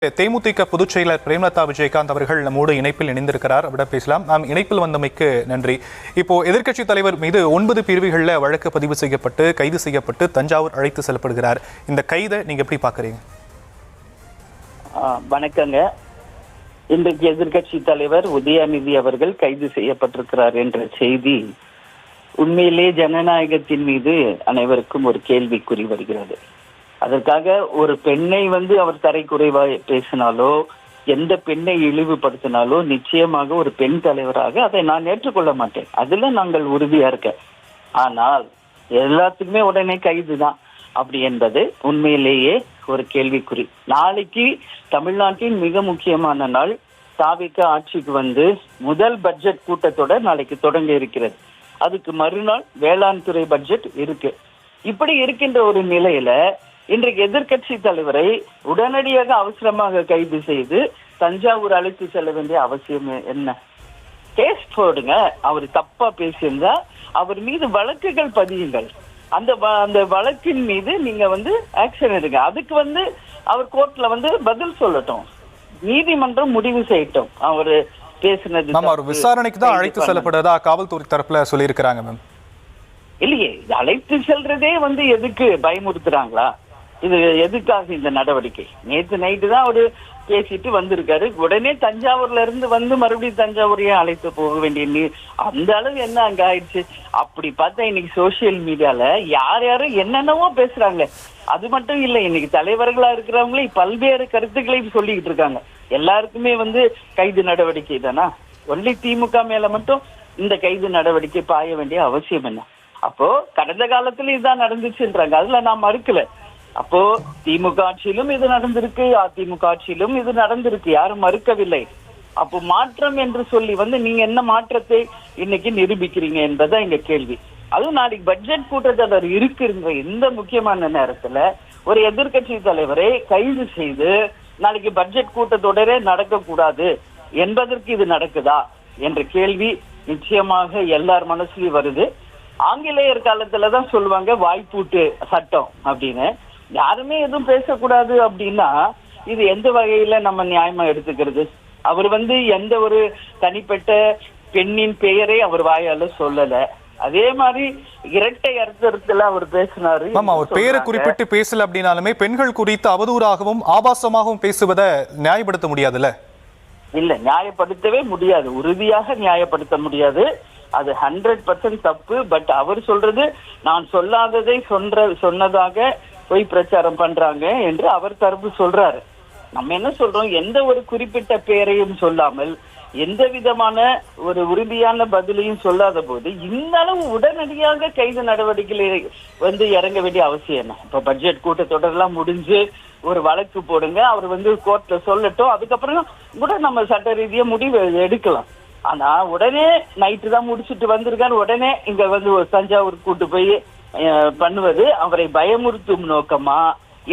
தேமுதிக பொதுச் செயலர் பிரேமலதா விஜயகாந்த் அவர்கள் நம்மோடு இணைப்பில் இணைந்திருக்கிறார். அவரிடம் பேசலாம். நாம் இணைப்பில் வந்தமைக்கு நன்றி. இப்போ எதிர்க்கட்சி தலைவர் மீது 9 பிரிவுகளில் வழக்கு பதிவு செய்யப்பட்டு கைது செய்யப்பட்டு தஞ்சாவூர் அழைத்து செல்லப்படுகிறார். இந்த கைதை நீங்க எப்படி பாக்குறீங்க? வணக்கங்க. இன்றைக்கு எதிர்க்கட்சி தலைவர் உதயநிதி அவர்கள் கைது செய்யப்பட்டிருக்கிறார் என்ற செய்தி உண்மையிலே ஜனநாயகத்தின் மீது அனைவருக்கும் ஒரு கேள்விக்குறி வருகிறது. அதற்காக ஒரு பெண்ணை அவர் தரைக்குறைவாய் பேசினாலோ, எந்த பெண்ணை இழிவுபடுத்தினாலோ நிச்சயமாக ஒரு பெண் தலைவராக அதை நான் ஏற்றுக்கொள்ள மாட்டேன். அதுல நாங்கள் உறுதியா இருக்க. ஆனால் எல்லாத்துக்குமே உடனே கைதுதான் அப்படி என்பது உண்மையிலேயே ஒரு கேள்விக்குறி. நாளைக்கு தமிழ்நாட்டின் மிக முக்கியமான நாள். தாவிக ஆட்சிக்கு முதல் பட்ஜெட் கூட்டத்தொடர் நாளைக்கு தொடங்க இருக்கிறது. அதுக்கு மறுநாள் வேளாண் துறை பட்ஜெட் இருக்கு. இப்படி இருக்கின்ற ஒரு நிலையில இன்றைக்கு எதிர்க்கட்சி தலைவரை உடனடியாக அவசரமாக கைது செய்து தஞ்சாவூர் அழைத்து செல்ல வேண்டிய அவசியம் என்ன? கேஸ் போடுங்க. அவர் தப்பா பேசியிருந்தா அவர் மீது வழக்குகள் பதியுங்கள். அந்த வழக்கின் மீது நீங்க ஆக்ஷன் எடுங்க. அதுக்கு அவர் கோர்ட்ல பதில் சொல்லட்டும். நீதிமன்றம் முடிவு செய்யட்டும். அவரு பேசினது ஒரு விசாரணைக்கு தான் அழைத்து செல்லப்படுறதா காவல்துறை தரப்புல சொல்லியிருக்கிறாங்க மேம். இல்லையே, அழைத்து செல்றதே எதுக்கு பயமுறுத்துறாங்களா? இது எதுக்காக இந்த நடவடிக்கை? நேற்று நைட்டு தான் அவரு பேசிட்டு வந்திருக்காரு. உடனே தஞ்சாவூர்ல இருந்து மறுபடியும் தஞ்சாவூரையே அழைத்து போக வேண்டிய அந்த அளவு என்ன அங்க ஆயிடுச்சு? அப்படி பார்த்தா இன்னைக்கு சோசியல் மீடியால யாரும் என்னென்னவோ பேசுறாங்க. அது மட்டும் இல்லை, இன்னைக்கு தலைவர்களா இருக்கிறவங்களே பல்வேறு கருத்துக்களையும் சொல்லிக்கிட்டு இருக்காங்க. எல்லாருக்குமே கைது நடவடிக்கை தானா? ஒன்லி திமுக மேல மட்டும் இந்த கைது நடவடிக்கை பாய வேண்டிய அவசியம் என்ன? அப்போ கடந்த காலத்துல இதுதான் நடந்துச்சுன்றாங்க. அதுல நான் மறுக்கல. அப்போ திமுக ஆட்சியிலும் இது நடந்திருக்கு, அதிமுக ஆட்சியிலும் இது நடந்திருக்கு. யாரும் மறுக்கவில்லை. அப்போ மாற்றம் என்று சொல்லி நீங்க என்ன மாற்றத்தை இன்னைக்கு நிரூபிக்கிறீங்க என்பதுதான் எங்க கேள்வி. அதுவும் நாளைக்கு பட்ஜெட் கூட்டத்தொடர் இருக்குங்கிற இந்த முக்கியமான நேரத்துல ஒரு எதிர்க்கட்சி தலைவரை கைது செய்து நாளைக்கு பட்ஜெட் கூட்டத்தொடரே நடக்கக்கூடாது என்பதற்கு இது நடக்குதா என்ற கேள்வி நிச்சயமாக எல்லார் மனசுலயும் வருது. ஆங்கிலேயர் காலத்துலதான் சொல்லுவாங்க வாய்ப்பூட்டு சட்டம் அப்படின்னு. யாருமே எதுவும் பேசக்கூடாது அப்படின்னா இது எந்த வகையில நம்ம நியாயமா எடுத்துக்கிறது? அவர் எந்த ஒரு தனிப்பட்ட பெண்ணின் பெயரை அவர் வாயால சொல்லல. அதே மாதிரி இரட்டை அர்த்தத்துல அவர் பேசினாரு. அவர் பெயரை குறிப்பிட்டு பேசல அப்படின்னாலுமே பெண்கள் குறித்து அவதூறாகவும் ஆபாசமாகவும் பேசுவதை நியாயப்படுத்த முடியாதுல்ல? இல்ல, நியாயப்படுத்தவே முடியாது. உறுதியாக நியாயப்படுத்த முடியாது. அது 100% தப்பு. பட் அவர் சொல்றது நான் சொல்லாததை சொன்னதாக போய் பிரச்சாரம் பண்றாங்க என்று அவர் தரப்பு சொல்றாரு. நம்ம என்ன சொல்றோம்? எந்த ஒரு குறிப்பிட்ட பெயரையும் சொல்லாமல் எந்த விதமான ஒரு உறுதியான பதிலையும் சொல்லாத போது இந்த அளவு உடனடியாக கைது நடவடிக்கையில இறங்க வேண்டிய அவசியம் என்ன? இப்ப பட்ஜெட் கூட்டத்தொடர் எல்லாம் முடிஞ்சு ஒரு வழக்கு போடுங்க. அவர் கோர்ட்ல சொல்லட்டும். அதுக்கப்புறம் கூட நம்ம சட்ட ரீதியா முடிவு எடுக்கலாம். ஆனா உடனே நைட்டு தான் முடிச்சுட்டு வந்திருக்காரு. உடனே இங்க ஒரு தஞ்சாவூர் கூட்டு போய் பண்ணுவது அவரை பயமுறுத்தும் நோக்கமா,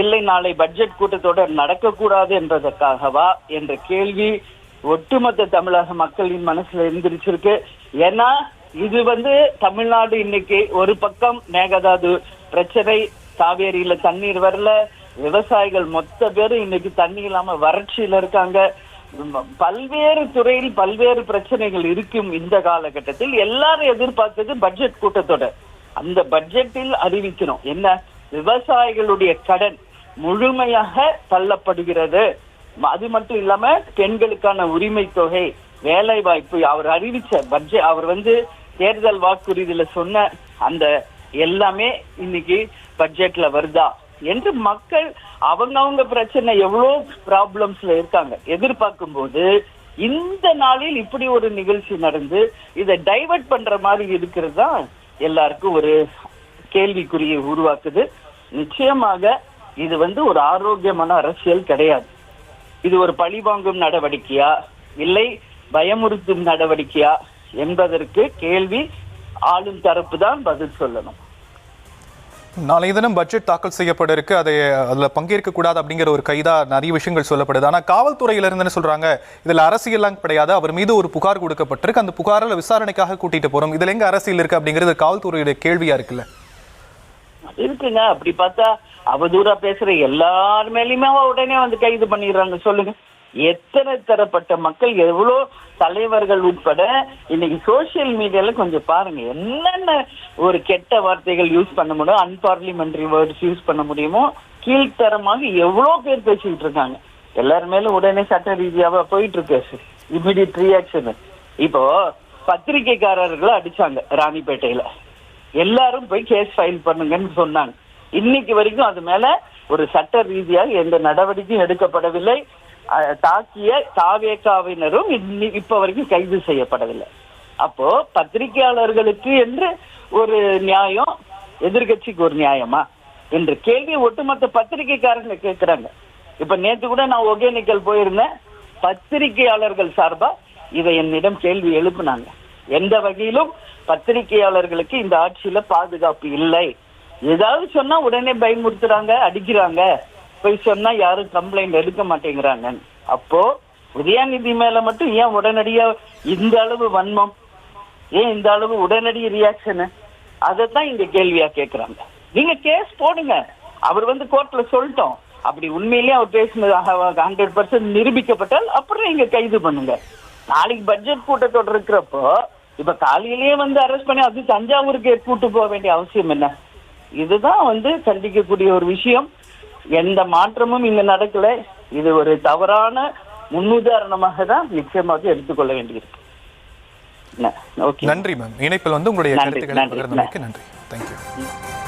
இல்லை நாளை பட்ஜெட் கூட்டத்தொடர் நடக்கக்கூடாது என்பதற்காகவா என்ற கேள்வி ஒட்டுமொத்த தமிழக மக்களின் மனசுல இருந்திருச்சிருக்கு. ஏன்னா இது தமிழ்நாடு இன்னைக்கு ஒரு பக்கம் மேகதாது பிரச்சனை, காவேரியில தண்ணீர் வரல, விவசாயிகள் மொத்த பேரும் இன்னைக்கு தண்ணி இல்லாம வறட்சியில இருக்காங்க. பல்வேறு துறையில் பல்வேறு பிரச்சனைகள் இருக்கும். இந்த காலகட்டத்தில் எல்லாரும் எதிர்பார்த்தது பட்ஜெட் கூட்டத்தொடர். அந்த பட்ஜெட்டில் அறிவிக்கணும் என்ன? விவசாயிகளுடைய கடன் முழுமையாக தள்ளப்படுகிறது. அது மட்டும் இல்லாம பெண்களுக்கான உரிமை தொகை, வேலை வாய்ப்பு, அவர் அறிவிச்ச பட்ஜெட், அவர் தேர்தல் வாக்குறுதியில சொன்ன அந்த எல்லாமே இன்னைக்கு பட்ஜெட்ல வருதா என்று மக்கள் அவங்க பிரச்சனை எவ்வளோ ப்ராப்ளம்ஸ்ல இருக்காங்க எதிர்பார்க்கும் போது இந்த நாளில் இப்படி ஒரு நிகழ்ச்சி நடந்து இதை டைவர்ட் பண்ற மாதிரி இருக்கிறது தான் எல்லாருக்கும் ஒரு கேள்விக்குறியை உருவாக்குது. நிச்சயமாக இது ஒரு ஆரோக்கியமான அரசியல் கிடையாது. இது ஒரு பழிவாங்கும் நடவடிக்கையா இல்லை பயமுறுத்தும் நடவடிக்கையா என்பதற்கு கேள்வி ஆளும் தரப்பு தான் பதில் சொல்லணும். நாளைய தினம் பட்ஜெட் தாக்கல் செய்யப்பட இருக்கு. அதில் பங்கேற்க கூடாது அப்படிங்கிற ஒரு கைதா நிறைய விஷயங்கள் சொல்லப்படுது. ஆனால் காவல்துறையில இருந்து சொல்றாங்க இதுல அரசியல்லாம் கிடையாது, அவர் மீது ஒரு புகார் கொடுக்கப்பட்டிருக்கு, அந்த புகாரில் விசாரணைக்காக கூட்டிட்டு போறோம், இதுல எங்க அரசியல் இருக்கு அப்படிங்கிறது காவல்துறையுடைய கேள்வியா இருக்குல்ல? இருக்குங்க. அப்படி பார்த்தா அவதூறா பேசுற எல்லார் மேலயுமே உடனே வந்து கைது பண்ணிடுறாங்க. சொல்லுங்க, எத்தனை தரப்பட்ட மக்கள், எவ்வளோ தலைவர்கள் உட்பட இன்னைக்கு சோசியல் மீடியால கொஞ்சம் பாருங்க, என்னென்ன ஒரு கெட்ட வார்த்தைகள் யூஸ் பண்ண முடியும், அன்பார்லிமெண்டரி வேர்ட்ஸ் யூஸ் பண்ண முடியுமோ கீழ்த்தரமாக எவ்வளோ பேர் பேசிக்கிட்டு இருக்காங்க. எல்லாரும் மேலும் உடனே சட்ட ரீதியாவா போயிட்டு இருக்கு இமிடியட் ரியாக்ஷன். இப்போ பத்திரிகைக்காரர்களை அடிச்சாங்க ராணிப்பேட்டையில, எல்லாரும் போய் கேஸ் ஃபைல் பண்ணுங்கன்னு சொன்னாங்க. இன்னைக்கு வரைக்கும் அது மேல ஒரு சட்ட ரீதியாக எந்த நடவடிக்கையும் எடுக்கப்படவில்லை. தாக்கிய தாவேகாவினரும் இப்ப வரைக்கும் கைது செய்யப்படவில்லை. அப்போ பத்திரிகையாளர்களுக்கு என்று ஒரு நியாயம், எதிர்கட்சிக்கு ஒரு நியாயமா என்ற கேள்வி ஒட்டுமொத்த பத்திரிகைக்காரங்க கேட்கிறாங்க. இப்ப நேற்று கூட நான் ஒகேனக்கல் போயிருந்தேன், பத்திரிகையாளர்கள் சார்பா இதை என்னிடம் கேள்வி எழுப்புனாங்க. எந்த வகையிலும் பத்திரிகையாளர்களுக்கு இந்த ஆட்சியில பாதுகாப்பு இல்லை, ஏதாவது சொன்னா உடனே பயமுறுத்துறாங்க, அடிக்கிறாங்க, போய் சொன்னா யாரும் கம்ப்ளைண்ட் எடுக்க மாட்டேங்கிறாங்க. அப்போ உதயநிதி மேல மட்டும் ஏன் உடனடியா இந்த அளவு வன்மம், ஏன் இந்த அளவு உடனடி ரியாக்ஷனு, அதைத்தான் இங்க கேள்வியா கேட்கிறாங்க. நீங்க கேஸ் போடுங்க, அவர் வந்து கோர்ட்ல சொல்லிட்டோம், அப்படி உண்மையிலேயே அவர் பேசினது 100% நிரூபிக்கப்பட்டால் அப்புறம் நீங்க கைது பண்ணுங்க. நாளைக்கு பட்ஜெட் கூட்டத்தொடர் இருக்கிறப்போ இப்ப காலையிலேயே வந்து அரெஸ்ட் பண்ணி அது தஞ்சாவூருக்கு கூட்டு போக வேண்டிய அவசியம் என்ன? இதுதான் வந்து கண்டிக்கக்கூடிய ஒரு விஷயம். எந்த மாற்றமும் இங்க நடக்கல. இது ஒரு தவறான முன்னுதாரணமாக தான் நிச்சயமாக எடுத்துக்கொள்ள வேண்டியிருக்கு. நன்றி மேம். இணைப்பில் வந்து உங்களுடைய கருத்துக்களை பகிர்ந்தமைக்கு நன்றி. தேங்க்யூ.